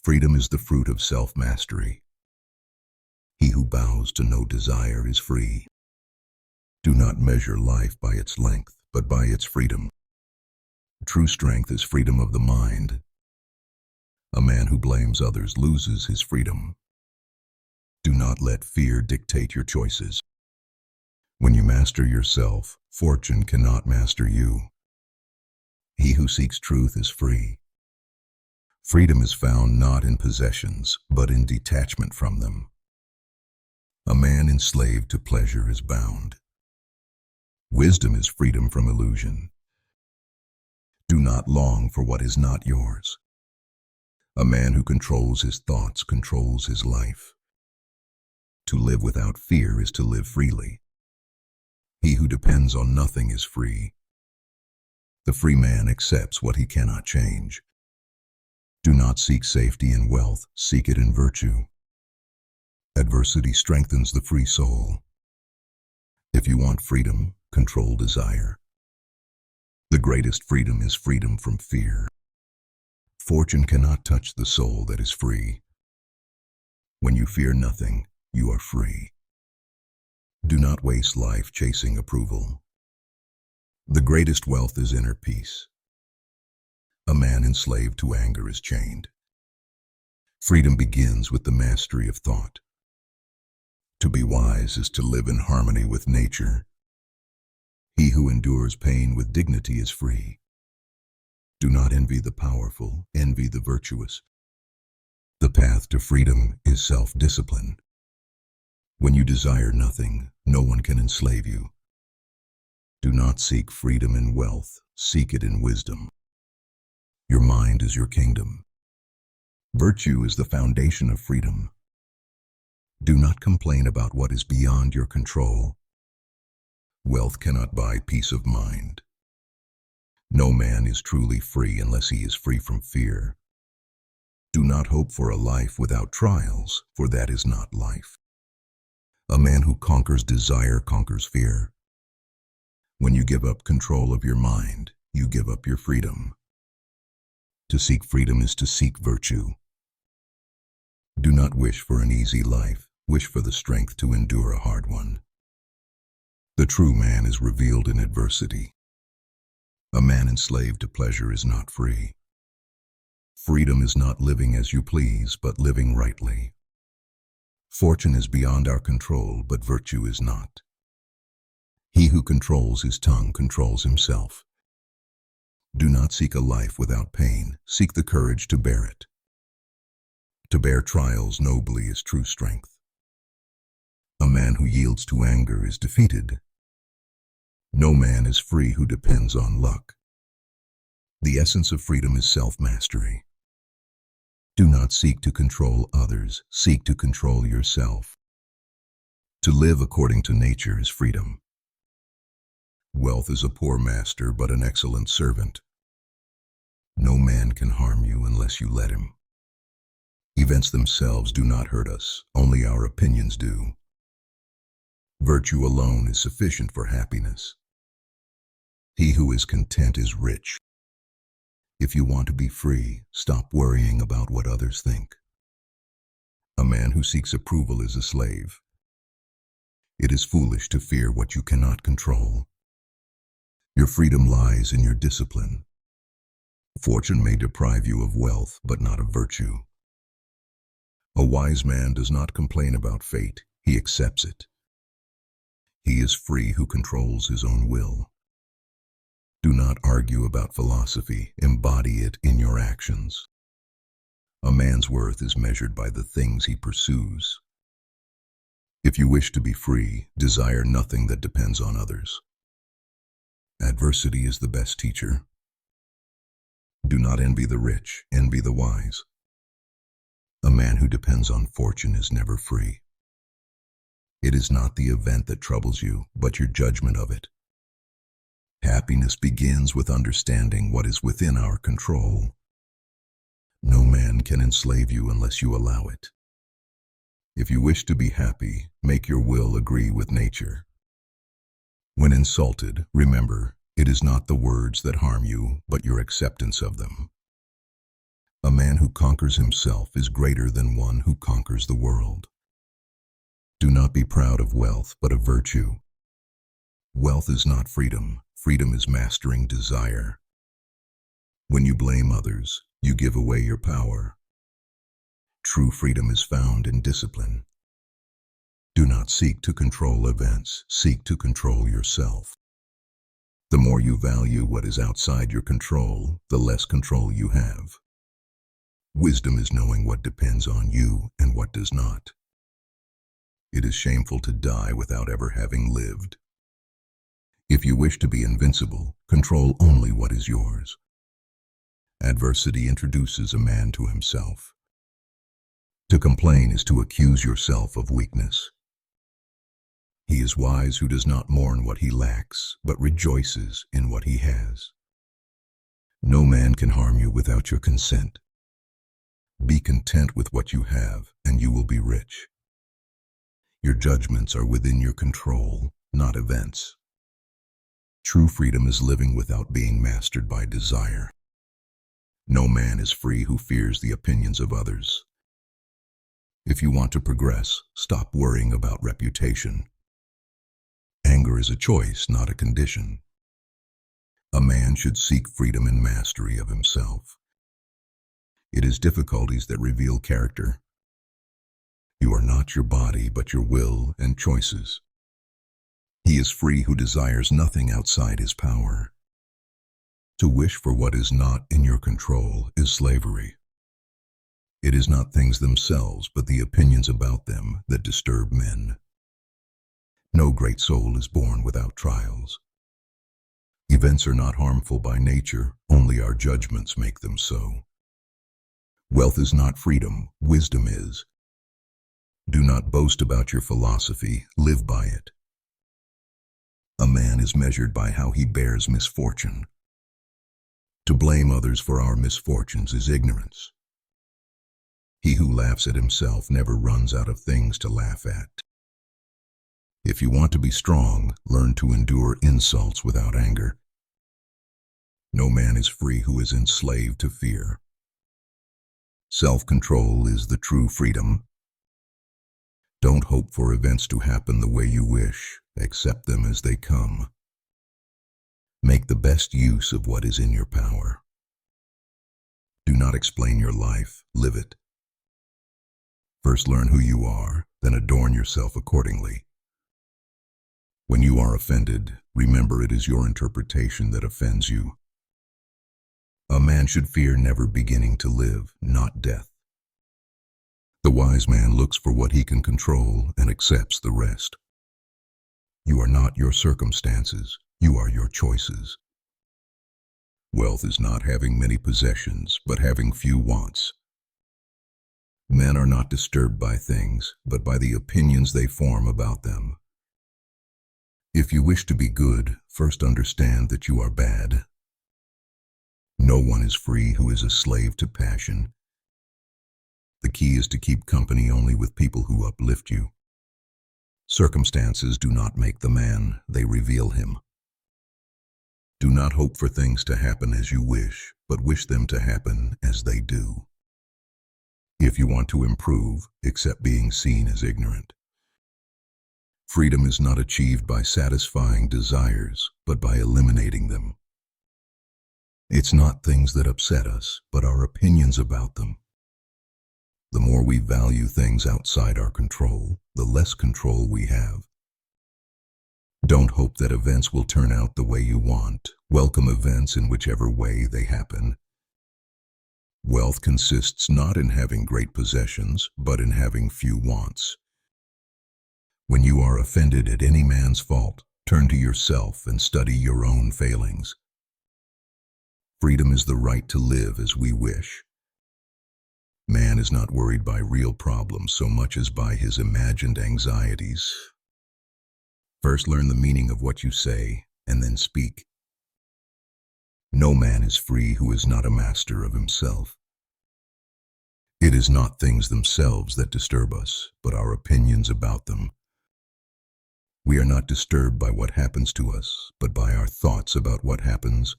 Freedom is the fruit of self-mastery. He who bows to no desire is free. Do not measure life by its length, but by its freedom. True strength is freedom of the mind. A man who blames others loses his freedom. Do not let fear dictate your choices. When you master yourself, fortune cannot master you. He who seeks truth is free. Freedom is found not in possessions, but in detachment from them. A man enslaved to pleasure is bound. Wisdom is freedom from illusion. Do not long for what is not yours. A man who controls his thoughts controls his life. To live without fear is to live freely. He who depends on nothing is free. The free man accepts what he cannot change. Do not seek safety in wealth, seek it in virtue. Adversity strengthens the free soul. If you want freedom, control desire. The greatest freedom is freedom from fear. Fortune cannot touch the soul that is free. When you fear nothing, you are free. Do not waste life chasing approval. The greatest wealth is inner peace. A man enslaved to anger is chained. Freedom begins with the mastery of thought. To be wise is to live in harmony with nature. He who endures pain with dignity is free. Do not envy the powerful, envy the virtuous. The path to freedom is self-discipline. When you desire nothing, no one can enslave you. Do not seek freedom in wealth, seek it in wisdom. Your mind is your kingdom. Virtue is the foundation of freedom. Do not complain about what is beyond your control. Wealth cannot buy peace of mind. No man is truly free unless he is free from fear. Do not hope for a life without trials, for that is not life. A man who conquers desire conquers fear. When you give up control of your mind, you give up your freedom. To seek freedom is to seek virtue. Do not wish for an easy life, wish for the strength to endure a hard one. The true man is revealed in adversity. A man enslaved to pleasure is not free. Freedom is not living as you please, but living rightly. Fortune is beyond our control, but virtue is not. He who controls his tongue controls himself. Do not seek a life without pain, seek the courage to bear it. To bear trials nobly is true strength. A man who yields to anger is defeated. No man is free who depends on luck. The essence of freedom is self-mastery. Do not seek to control others, seek to control yourself. To live according to nature is freedom. Wealth is a poor master, but an excellent servant. No man can harm you unless you let him. Events themselves do not hurt us, only our opinions do. Virtue alone is sufficient for happiness. He who is content is rich. If you want to be free, stop worrying about what others think. A man who seeks approval is a slave. It is foolish to fear what you cannot control. Your freedom lies in your discipline. Fortune may deprive you of wealth, but not of virtue. A wise man does not complain about fate, he accepts it. He is free who controls his own will. Do not argue about philosophy, embody it in your actions. A man's worth is measured by the things he pursues. If you wish to be free, desire nothing that depends on others. Adversity is the best teacher. Do not envy the rich, envy the wise. A man who depends on fortune is never free. It is not the event that troubles you, but your judgment of it. Happiness begins with understanding what is within our control. No man can enslave you unless you allow it. If you wish to be happy, make your will agree with nature. When insulted, remember, it is not the words that harm you, but your acceptance of them. A man who conquers himself is greater than one who conquers the world. Do not be proud of wealth, but of virtue. Wealth is not freedom. Freedom is mastering desire. When you blame others, you give away your power. True freedom is found in discipline. Do not seek to control events, seek to control yourself. The more you value what is outside your control, the less control you have. Wisdom is knowing what depends on you and what does not. It is shameful to die without ever having lived. If you wish to be invincible, control only what is yours. Adversity introduces a man to himself. To complain is to accuse yourself of weakness. He is wise who does not mourn what he lacks, but rejoices in what he has. No man can harm you without your consent. Be content with what you have, and you will be rich. Your judgments are within your control, not events. True freedom is living without being mastered by desire. No man is free who fears the opinions of others. If you want to progress, stop worrying about reputation. Anger is a choice, not a condition. A man should seek freedom and mastery of himself. It is difficulties that reveal character. You are not your body, but your will and choices. He is free who desires nothing outside his power. To wish for what is not in your control is slavery. It is not things themselves, but the opinions about them that disturb men. No great soul is born without trials. Events are not harmful by nature, only our judgments make them so. Wealth is not freedom, wisdom is. Do not boast about your philosophy, live by it. A man is measured by how he bears misfortune. To blame others for our misfortunes is ignorance. He who laughs at himself never runs out of things to laugh at. If you want to be strong, learn to endure insults without anger. No man is free who is enslaved to fear. Self-control is the true freedom. Don't hope for events to happen the way you wish. Accept them as they come. Make the best use of what is in your power. Do not explain your life, live it. First learn who you are, then adorn yourself accordingly. When you are offended, remember it is your interpretation that offends you. A man should fear never beginning to live, not death. The wise man looks for what he can control and accepts the rest. You are not your circumstances, you are your choices. Wealth is not having many possessions, but having few wants. Men are not disturbed by things, but by the opinions they form about them. If you wish to be good, first understand that you are bad. No one is free who is a slave to passion. The key is to keep company only with people who uplift you. Circumstances do not make the man, they reveal him. Do not hope for things to happen as you wish, but wish them to happen as they do. If you want to improve, accept being seen as ignorant. Freedom is not achieved by satisfying desires, but by eliminating them. It's not things that upset us, but our opinions about them. The more we value things outside our control, the less control we have. Don't hope that events will turn out the way you want. Welcome events in whichever way they happen. Wealth consists not in having great possessions, but in having few wants. When you are offended at any man's fault, turn to yourself and study your own failings. Freedom is the right to live as we wish. Man is not worried by real problems so much as by his imagined anxieties. First learn the meaning of what you say, and then speak. No man is free who is not a master of himself. It is not things themselves that disturb us, but our opinions about them. We are not disturbed by what happens to us, but by our thoughts about what happens.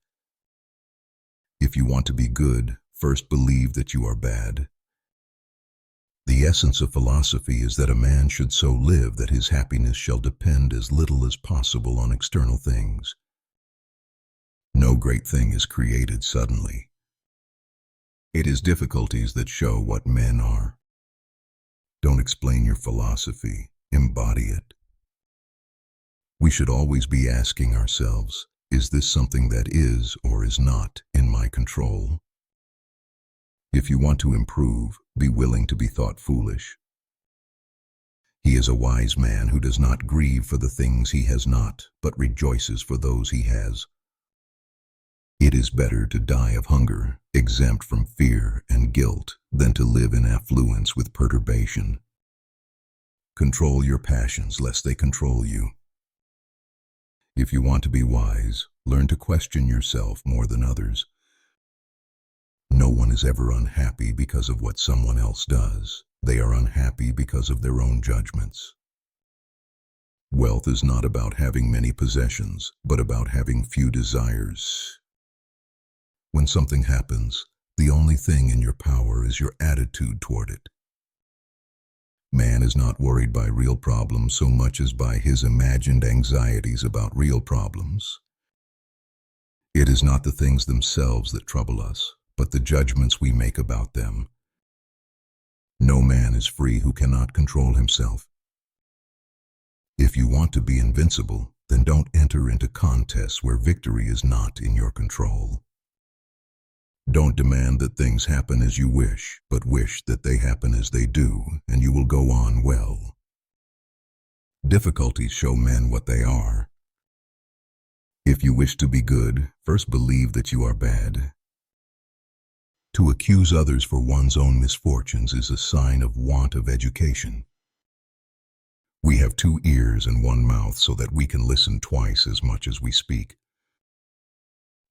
If you want to be good, First believe that you are bad. The essence of philosophy is that a man should so live that his happiness shall depend as little as possible on external things. No great thing is created suddenly. It is difficulties that show what men are. Don't explain your philosophy, embody it. We should always be asking ourselves, is this something that is or is not in my control? If you want to improve, be willing to be thought foolish. He is a wise man who does not grieve for the things he has not, but rejoices for those he has. It is better to die of hunger, exempt from fear and guilt, than to live in affluence with perturbation. Control your passions lest they control you. If you want to be wise, learn to question yourself more than others. No one is ever unhappy because of what someone else does. They are unhappy because of their own judgments. Wealth is not about having many possessions, but about having few desires. When something happens, the only thing in your power is your attitude toward it. Man is not worried by real problems so much as by his imagined anxieties about real problems. It is not the things themselves that trouble us, but the judgments we make about them. No man is free who cannot control himself. If you want to be invincible, then don't enter into contests where victory is not in your control. Don't demand that things happen as you wish, but wish that they happen as they do, and you will go on well. Difficulties show men what they are. If you wish to be good, first believe that you are bad. To accuse others for one's own misfortunes is a sign of want of education. We have 2 ears and 1 mouth so that we can listen twice as much as we speak.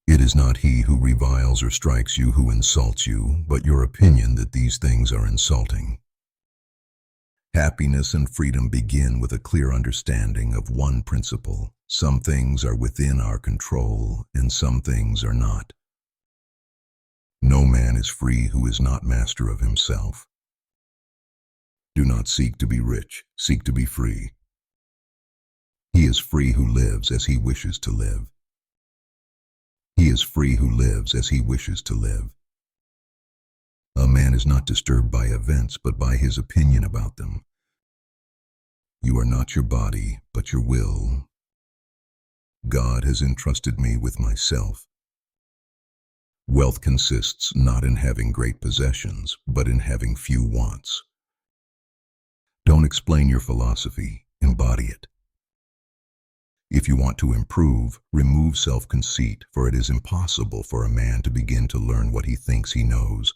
It is not he who reviles or strikes you who insults you, but your opinion that these things are insulting. Happiness and freedom begin with a clear understanding of one principle. Some things are within our control, and some things are not. No man is free who is not master of himself. Do not seek to be rich, seek to be free. He is free who lives as he wishes to live. He is free who lives as he wishes to live. A man is not disturbed by events, but by his opinion about them. You are not your body, but your will. God has entrusted me with myself. Wealth consists not in having great possessions, but in having few wants. Don't explain your philosophy, embody it. If you want to improve, remove self-conceit, for it is impossible for a man to begin to learn what he thinks he knows.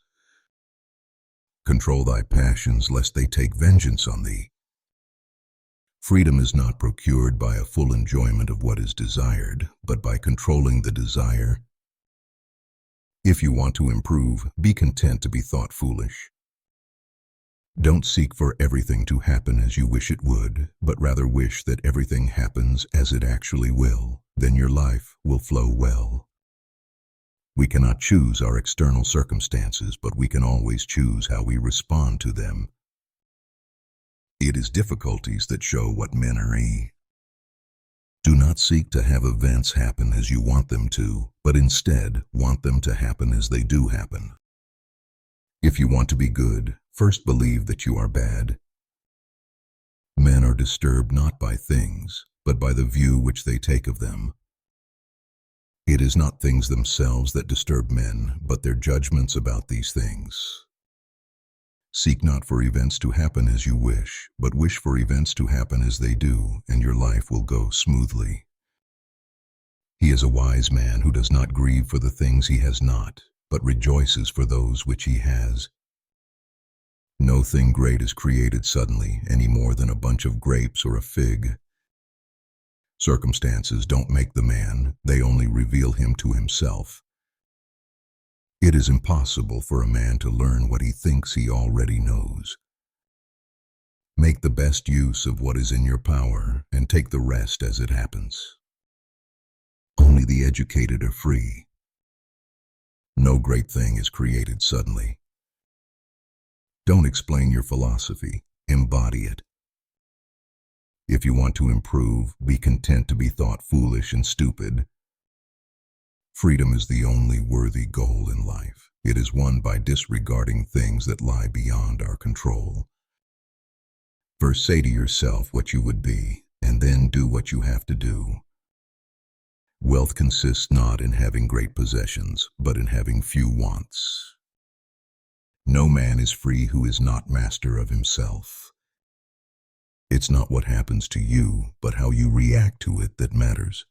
Control thy passions, lest they take vengeance on thee. Freedom is not procured by a full enjoyment of what is desired, but by controlling the desire. If you want to improve, be content to be thought foolish. Don't seek for everything to happen as you wish it would, but rather wish that everything happens as it actually will. Then your life will flow well. We cannot choose our external circumstances, but we can always choose how we respond to them. It is difficulties that show what men are. Do not seek to have events happen as you want them to, but instead want them to happen as they do happen. If you want to be good, first believe that you are bad. Men are disturbed not by things, but by the view which they take of them. It is not things themselves that disturb men, but their judgments about these things. Seek not for events to happen as you wish, but wish for events to happen as they do, and your life will go smoothly. He is a wise man who does not grieve for the things he has not, but rejoices for those which he has. No thing great is created suddenly, any more than a bunch of grapes or a fig. Circumstances don't make the man, they only reveal him to himself. It is impossible for a man to learn what he thinks he already knows. Make the best use of what is in your power, and take the rest as it happens. Only the educated are free. No great thing is created suddenly. Don't explain your philosophy, embody it. If you want to improve, be content to be thought foolish and stupid. Freedom is the only worthy goal in life. It is won by disregarding things that lie beyond our control. First say to yourself what you would be, and then do what you have to do. Wealth consists not in having great possessions, but in having few wants. No man is free who is not master of himself. It's not what happens to you, but how you react to it that matters.